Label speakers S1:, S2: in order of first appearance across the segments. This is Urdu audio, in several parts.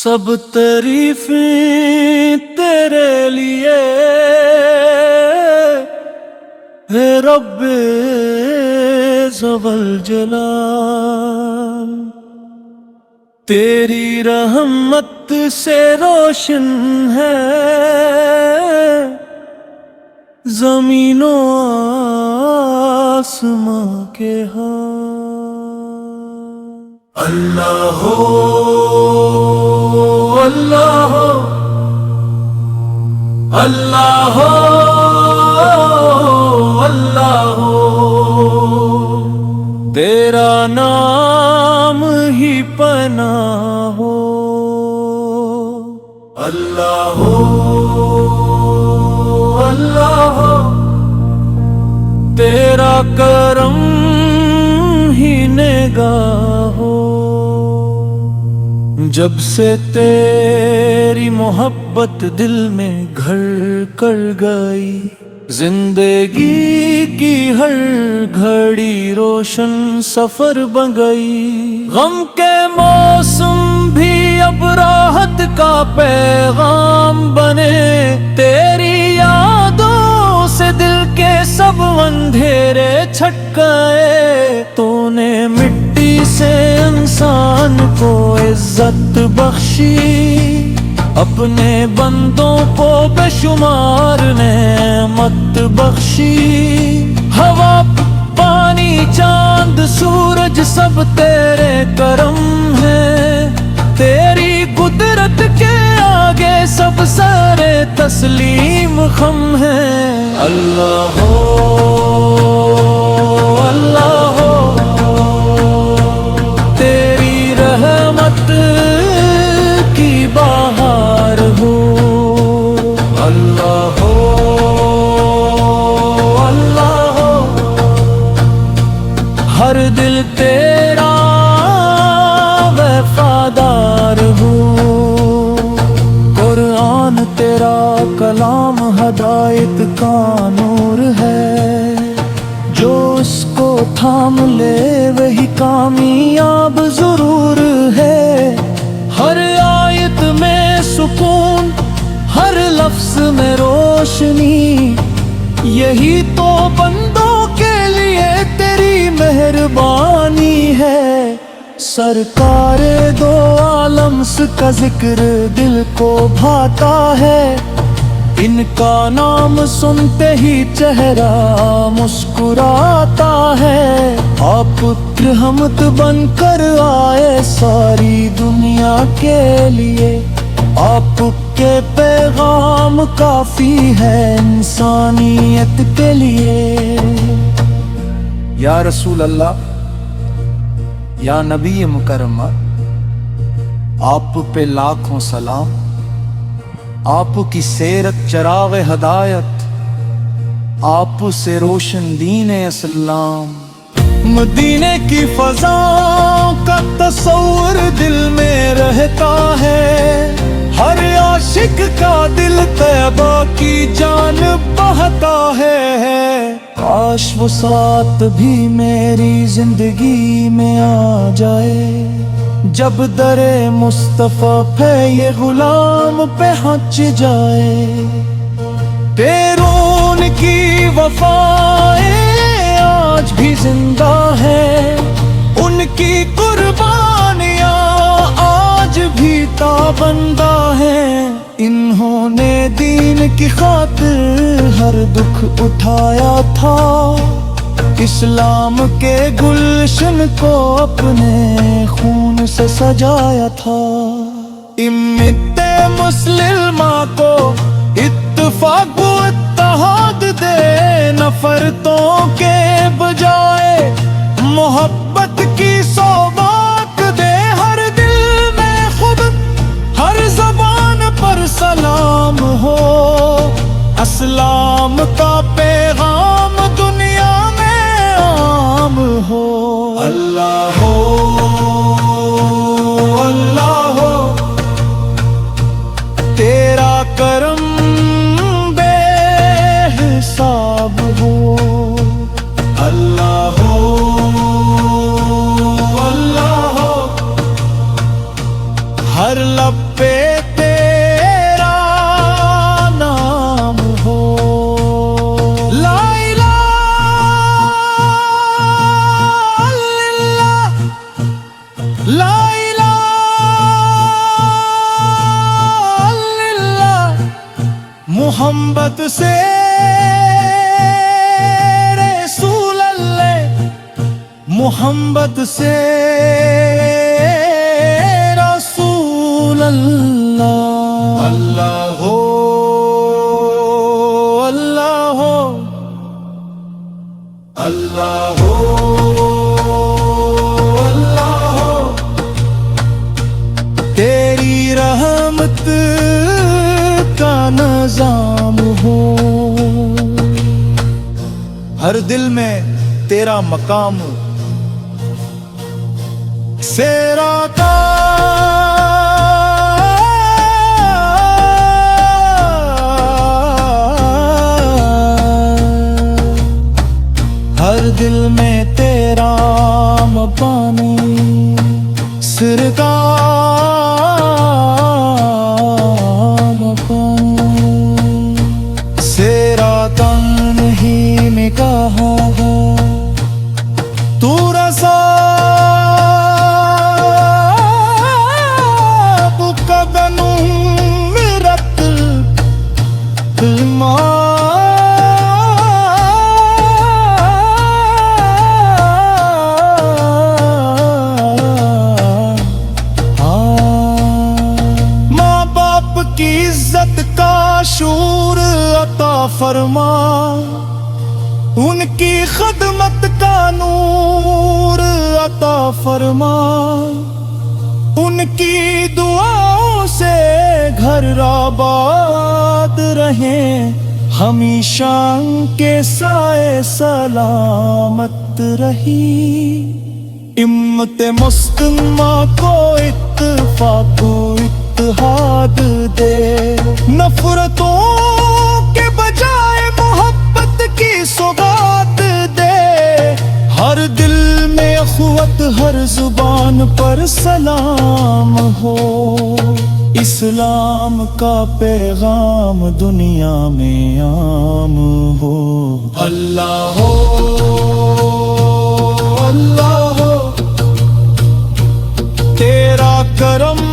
S1: سب تعریفیں تیرے لیے ہے رب ذوال جلال، تیری رحمت سے روشن ہے زمین و آسماں کے حال۔ اللہ ہو اللہ ہو اللہ ہو اللہ ہو، تیرا نام ہی پناہ ہو۔ اللہ ہو اللہ ہو، تیرا کرم ہی نگاہ ہو۔ جب سے تیری محبت دل میں گھر کر گئی، زندگی کی ہر گھڑی روشن سفر بن گئی۔ غم کے موسم بھی اب راحت کا پیغام بنے، تیری یادوں سے دل کے سب اندھیرے چھٹ گئے۔ تو نے مٹی سے انسان کو عزت بخشی، اپنے بندوں کو بے شمار نعمت بخشی۔ ہوا پانی چاند سورج سب تیرے کرم ہے، تیری قدرت کے آگے سب سارے تسلیم خم ہے۔ اللہ ہو اللہ ہو، تیری رحمت کی بہار ہو۔ اللہ ہو اللہ ہو، ہر دل تیرا وفادار ہو۔ قرآن تیرا کلام ہدایت کا نور ہے، جو اس کو تھام لے وہی کامیاب ضرور ہے۔ ہر آیت میں سکون، ہر لفظ میں روشنی، یہی تو بندوں کے لیے تیری مہربانی ہے۔ سرکار دو عالم کا ذکر دل کو بھاتا ہے، ان کا نام سنتے ہی چہرہ مسکراتا ہے۔ آپ رحمت بن کر آئے ساری دنیا کے لیے، آپ کے پیغام کافی ہے انسانیت کے لیے۔ یا رسول اللہ، یا نبی مکرمہ، آپ پہ لاکھوں سلام۔ آپ کی سیرت چراغ ہدایت، آپ سے روشن دین اسلام۔ مدینے کی فضاؤں کا تصور دل میں رہتا ہے، ہر عاشق کا دل طیبہ کی جانب بہتا ہے۔ کاش وہ ساتھ بھی میری زندگی میں آ جائے، جب در مصطفیٰ پہ یہ غلام پہنچ جائے۔ پیرون کی وفائیں آج بھی زندہ ہیں، ان کی قربانیاں آج بھی تابندہ ہیں۔ انہوں نے دین کی خاطر ہر دکھ اٹھایا تھا، اسلام کے گلشن کو اپنے خون سے سجایا تھا۔ امت مسلمہ کو اتفاق و اتحاد دے، نفرتوں کے بجائے محبت کی سوغات دے۔ ہر دل میں خود، ہر زبان پر سلام ہو، اسلام کا پیغام دنیا میں عام ہو۔ اللہ ہو اللہ ہو، تیرا کرم بے حساب ہو۔ اللہ ہو اللہ ہو، ہر لب لب پہ تیرا نام ہو، لا الہ الا اللہ، لا الہ الا اللہ، محمد سے رسول اللہ، محمد سے رسول اللہ، اللہ ہو، اللہ ہو، اللہ ہو، اللہ ہو، تیری رحمت کا نظام ہو، ہر دل میں تیرا مقام سیرا کا، ہر دل میں تیرا مقام سر کا مقام، سیرا تن ہی میں کہا ہے تو رضا شعور عطا فرما، ان کی خدمت کا نور عطا فرما، ان کی دعاؤں سے گھر آباد رہیں، ہمیشہ ان کے سائے سلامت رہی، امت مستمع کو اتفاق اتحاد دے، نفرتوں کے بجائے محبت کی سوغات دے، ہر دل میں اخوت، ہر زبان پر سلام ہو، اسلام کا پیغام دنیا میں عام ہو، اللہ ہو، اللہ ہو، تیرا کرم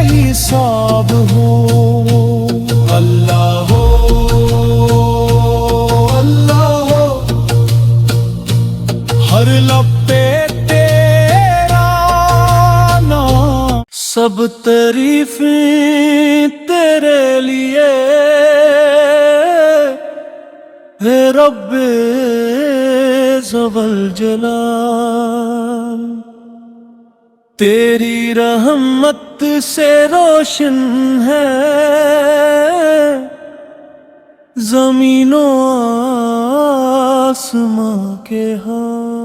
S1: حساب ہو، اللہ ہو، اللہ ہو، ہر لب پہ تیرا نام، سب تعریفیں تیرے لیے ہے رب ذوال جلال، تیری رحمت سے روشن ہے زمین و آسمان کے حال،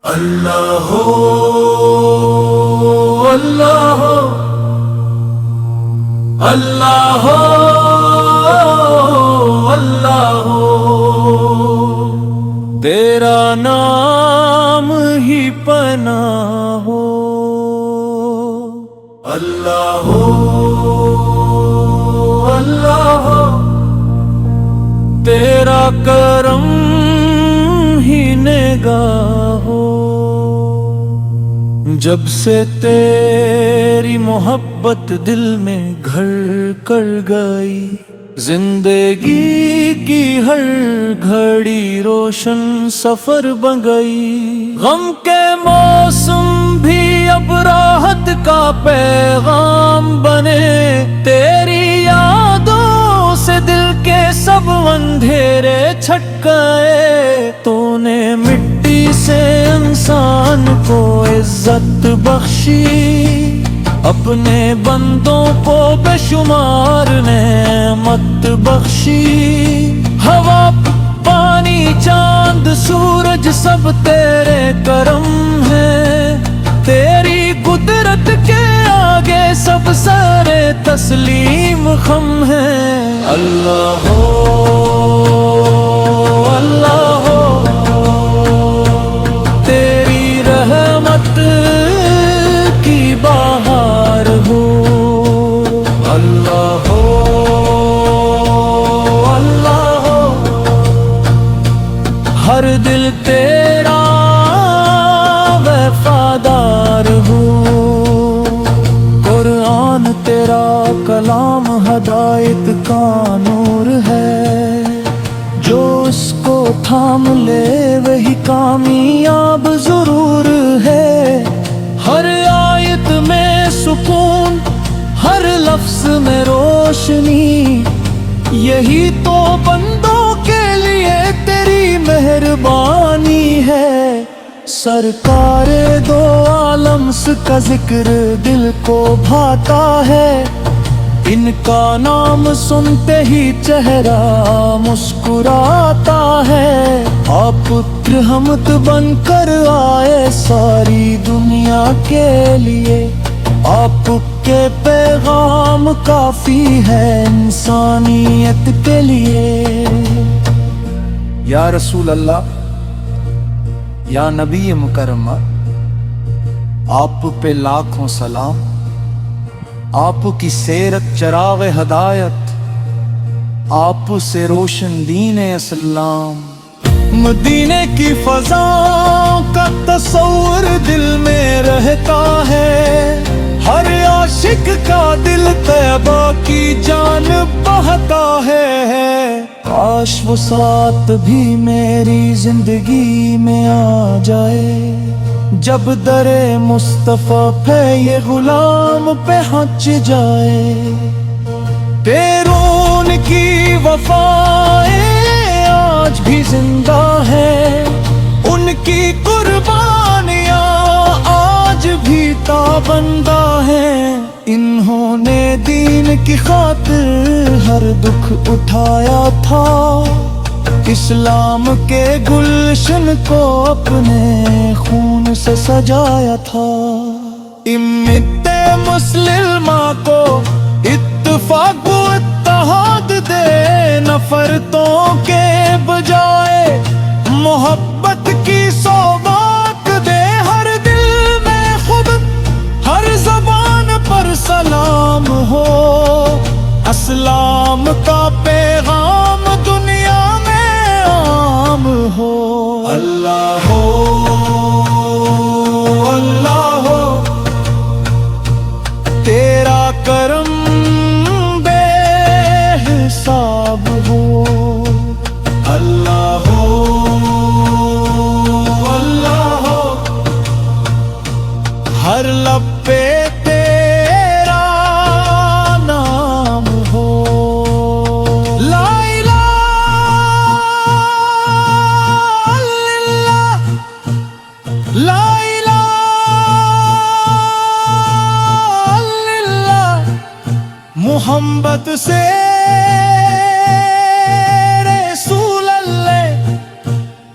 S1: اللہ ہو، اللہ ہو، اللہ ہو، اللہ ہو، تیرا نام ہی پناہ ہو، اللہ ہو، اللہ ہو، تیرا کرم ہی نگاہ ہو، جب سے تیری محبت دل میں گھر کر گئی، زندگی کی ہر گھڑی روشن سفر بن گئی، غم کے موسم بھی اب راحت کا پیغام بنے، تیری یادوں سے دل کے سب اندھیرے چھٹ گئے، تو نے مٹی سے انسان کو عزت بخشی، اپنے بندوں کو بے شمار نعمت بخشی، ہوا پانی چاند سورج سب تیرے کرم ہے، تیری قدرت کے آگے سب سارے تسلیم خم ہے، اللہ ہو، اللہ ہو، تیری رحمت تھام لے وہی کامیاب ضرور ہے. ہر آیت میں سکون، ہر لفظ میں روشنی، یہی تو بندوں کے لیے تیری مہربانی ہے. سرکار دو عالم کا ذکر دل کو بھاتا ہے، ان کا نام سنتے ہی چہرہ مسکراتا ہے. آپ رحمت بن کر آئے ساری دنیا کے لیے، آپ کے پیغام کافی ہے انسانیت کے لیے. یا رسول اللہ، یا نبی مکرمہ، آپ پہ لاکھوں سلام. آپ کی سیرت چراغ ہدایت، آپ سے روشن دین اسلام. مدینے کی فضاؤں کا تصور دل میں رہتا ہے، ہر عاشق کا دل طیبہ کی جانب بہتا ہے. کاش وہ ساتھ بھی میری زندگی میں آ جائے، جب در مصطفیٰ پہ یہ غلام پہنچ جائے. پیرون کی وفائیں آج بھی زندہ ہیں، ان کی قربانیاں آج بھی تابندہ ہیں. انہوں نے دین کی خاطر ہر دکھ اٹھایا تھا، اسلام کے گلشن کو اپنے خون سے سجایا تھا. امت مسلمہ کو اتفاق و اتحاد دے، نفرتوں کے بجائے محبت کی سوغات دے. ہر دل میں خود، ہر زبان پر سلام ہو، اسلام کا پیغام دنیا میں عام ہو. اللہ ہو، اللہ ہو، تیرا کرم بے حساب ہو. اللہ ہو، اللہ ہو، ہر لب پہ تیرا نام ہو. لا الہ الا اللہ، لا الہ الا اللہ، محمد سے رسول اللہ،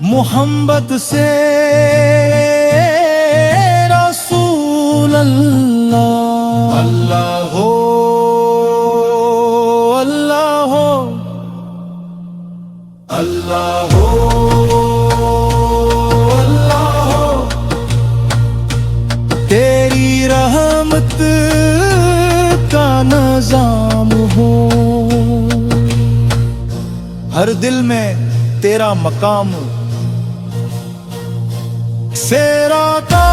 S1: محمد سے رسول اللہ. اللہ ہو، اللہ ہو، اللہ ہو، اللہ ہو، تیری رحمت کا نظام ہو. ہر دل میں تیرا مقام سیرا کا،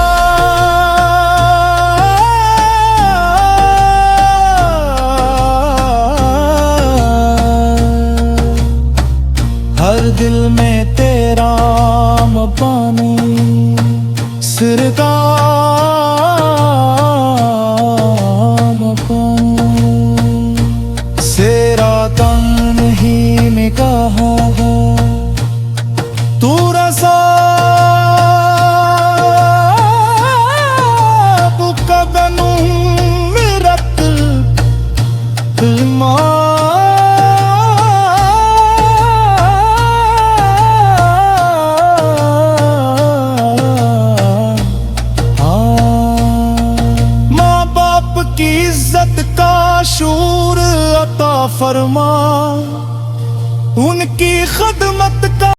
S1: ہر دل میں تیرا مقام سر کا مقام. سیرا تن ہی میں کہا ہے تو رسا، تو قدم میرت ایمان. ماں باپ کی عزت کا شعور عطا فرما، ان کی خدمت کا